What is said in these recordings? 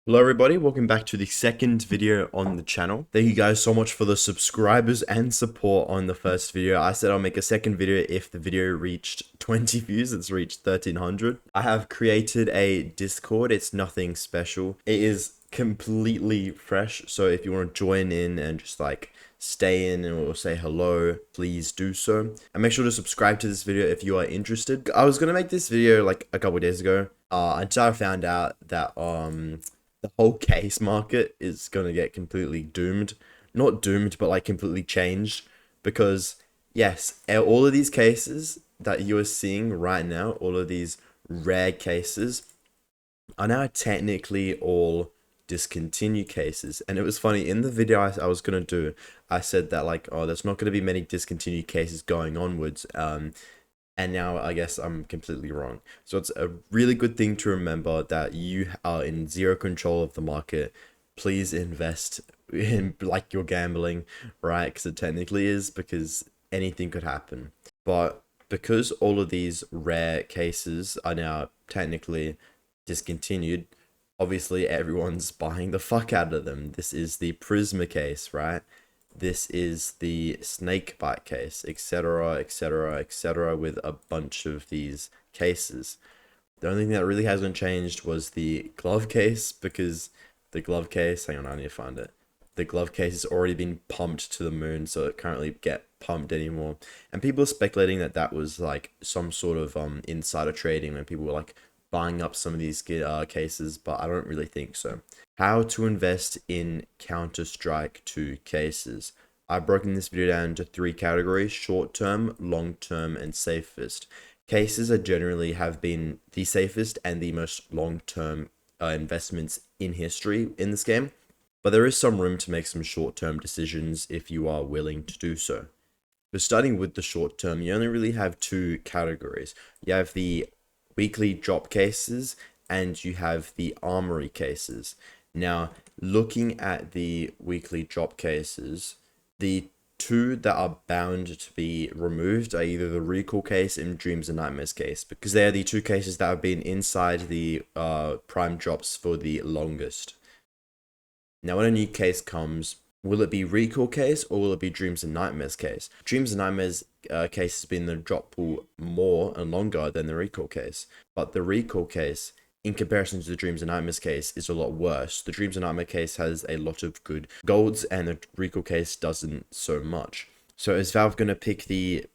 Hello everybody, welcome back to the second video on the channel. Thank you guys so much for the subscribers and support on the first video. I said I'll make a second video if the video reached 20 views. It's reached 1300. I have created a Discord. It's nothing special. It is completely fresh, so if you want to join in and just like stay in and or say hello, please do so. And make sure to subscribe to this video if you are interested. I was gonna make this video like a couple days ago until I found out that the whole case market is going to get completely doomed. Not doomed, but like completely changed. Because, yes, all of these cases that you are seeing right now, all of these rare cases, are now technically all discontinued cases. And it was funny, in the video I was going to do, I said that like, oh, there's not going to be many discontinued cases going onwards. And now I guess I'm completely wrong. So it's a really good thing to remember that you are in zero control of the market. Please invest in like you're gambling, right? Because it technically is, because anything could happen. But because all of these rare cases are now technically discontinued, obviously everyone's buying the fuck out of them. This is the Prisma case, right? This is the snake bite case, etc., etc., etc., with a bunch of these cases. The only thing that really hasn't changed was the glove case, because the glove case, hang on, I need to find it. The glove case has already been pumped to the moon, so it can't really get pumped anymore. And people are speculating that that was like some sort of insider trading when people were like buying up some of these cases, but I don't really think so. How to invest in Counter-Strike 2 cases. I've broken this video down into three categories: short-term, long-term, and safest. Cases are generally have been the safest and the most long-term investments in history in this game, but there is some room to make some short-term decisions if you are willing to do so. But starting with the short term, you only really have two categories. You have the weekly drop cases and you have the armory cases. Now, looking at the weekly drop cases, the two that are bound to be removed are either the recall case and Dreams and Nightmares case, because they are the two cases that have been inside the prime drops for the longest. Now, when a new case comes, will it be recall case or will it be Dreams and Nightmares case? Dreams and Nightmares case has been the drop pool more and longer than the recall case, but the recall case, in comparison to the Dreams and Nightmares case, is a lot worse. The Dreams and Nightmares case has a lot of good golds and the recall case doesn't so much. So is Valve going to pick the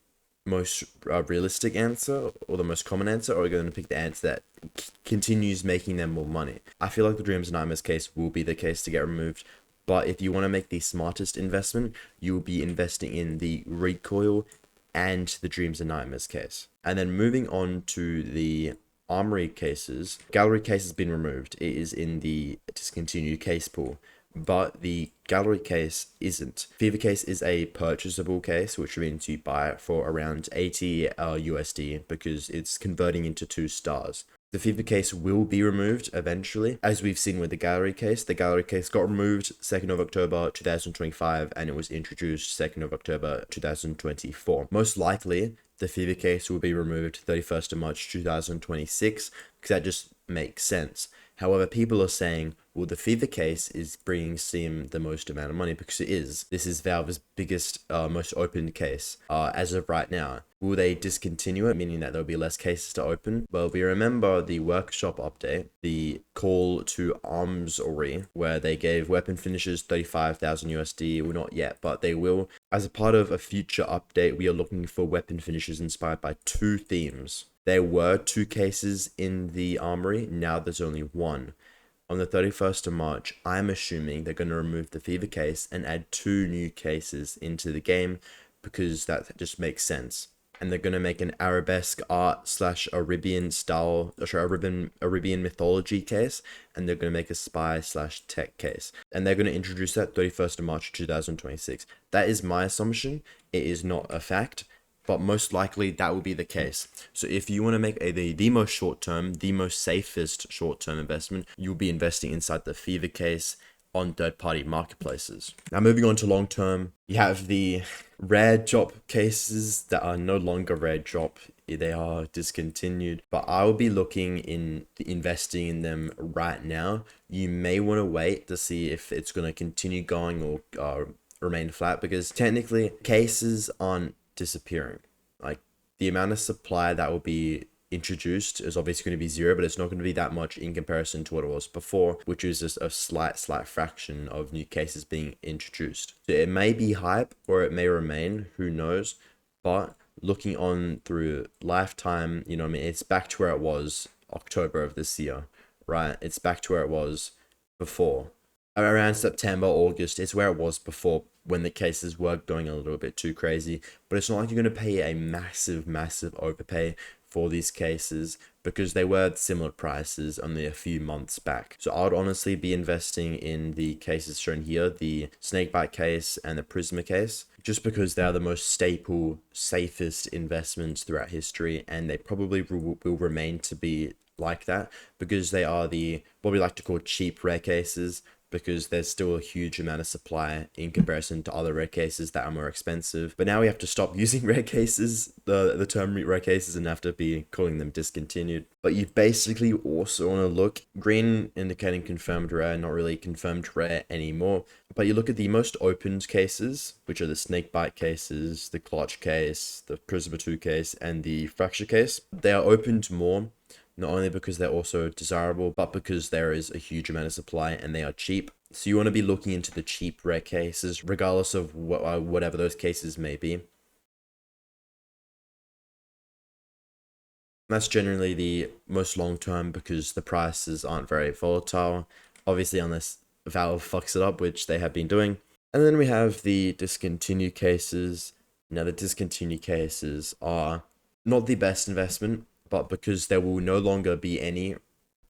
most realistic answer or the most common answer, or are we going to pick the answer that continues making them more money? I feel like the Dreams and Nightmares case will be the case to get removed, but if you want to make the smartest investment, you will be investing in the recoil and the Dreams and Nightmares case. And then moving on to the armory cases, gallery case has been removed. It is in the discontinued case pool, but the gallery case isn't. Fever case is a purchasable case, which means you buy it for around 80 USD because it's converting into 2 stars. The Fever case will be removed eventually, as we've seen with the gallery case. The gallery case got removed 2nd of October 2025 and it was introduced 2nd of October 2024. Most likely, the Fever case will be removed 31st of March 2026 because that just makes sense. However, people are saying, well, the Fever case is bringing Steam the most amount of money, because it is. This is Valve's biggest, most opened case as of right now. Will they discontinue it, meaning that there'll be less cases to open? Well, we remember the workshop update, the call to armsry, where they gave weapon finishers 35,000 USD. Well, not yet, but they will. As a part of a future update, we are looking for weapon finishers inspired by 2 themes. There were 2 cases in the armory, now there's only 1. On the 31st of March, I'm assuming they're going to remove the Fever case and add 2 new cases into the game, because that just makes sense. And they're going to make an arabesque art / Arabian style, Arabian mythology case, and they're going to make a spy / tech case. And they're going to introduce that 31st of March 2026. That is my assumption. It is not a fact, but most likely that will be the case. So if you want to make the most short-term, the most safest short-term investment, you'll be investing inside the Fever case on third-party marketplaces. Now moving on to long-term, you have the rare drop cases that are no longer rare drop they are discontinued, but I will be looking in investing in them right now. You may want to wait to see if it's going to continue going or remain flat, because technically cases aren't disappearing. Like, the amount of supply that will be introduced is obviously going to be zero, but it's not going to be that much in comparison to what it was before, which is just a slight fraction of new cases being introduced. So it may be hype or it may remain, who knows, but looking on through lifetime, you know what I mean, it's back to where it was October of this year, right? It's back to where it was before. Around September, August, it's where it was before, when the cases were going a little bit too crazy. But it's not like you're going to pay a massive overpay for these cases, because they were similar prices only a few months back. So I would honestly be investing in the cases shown here, the snakebite case and the Prisma case, just because they are the most staple, safest investments throughout history, and they probably will remain to be like that, because they are the, what we like to call, cheap rare cases, because there's still a huge amount of supply in comparison to other rare cases that are more expensive. But now we have to stop using rare cases, the term rare cases, and have to be calling them discontinued. But you basically also want to look, green indicating confirmed rare, not really confirmed rare anymore. But you look at the most opened cases, which are the snakebite cases, the clutch case, the Prisma 2 case, and the fracture case. They are opened more, not only because they're also desirable, but because there is a huge amount of supply and they are cheap. So you want to be looking into the cheap rare cases, regardless of whatever those cases may be. That's generally the most long term, because the prices aren't very volatile, obviously, unless Valve fucks it up, which they have been doing. And then we have the discontinued cases. Now, the discontinued cases are not the best investment, but because there will no longer be any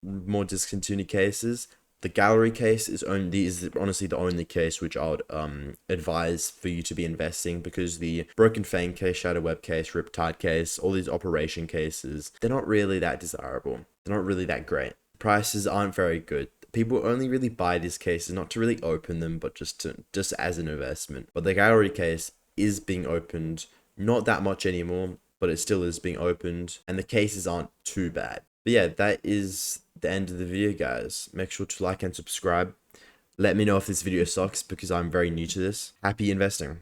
more discontinued cases, the gallery case is honestly the only case which I would advise for you to be investing, because the broken fang case, shadow web case, riptide case, all these operation cases, they're not really that desirable. They're not really that great. Prices aren't very good. People only really buy these cases not to really open them, but just as an investment. But the gallery case is being opened, not that much anymore, but it still is being opened, and the cases aren't too bad. But yeah, that is the end of the video, guys. Make sure to like and subscribe. Let me know if this video sucks, because I'm very new to this. Happy investing.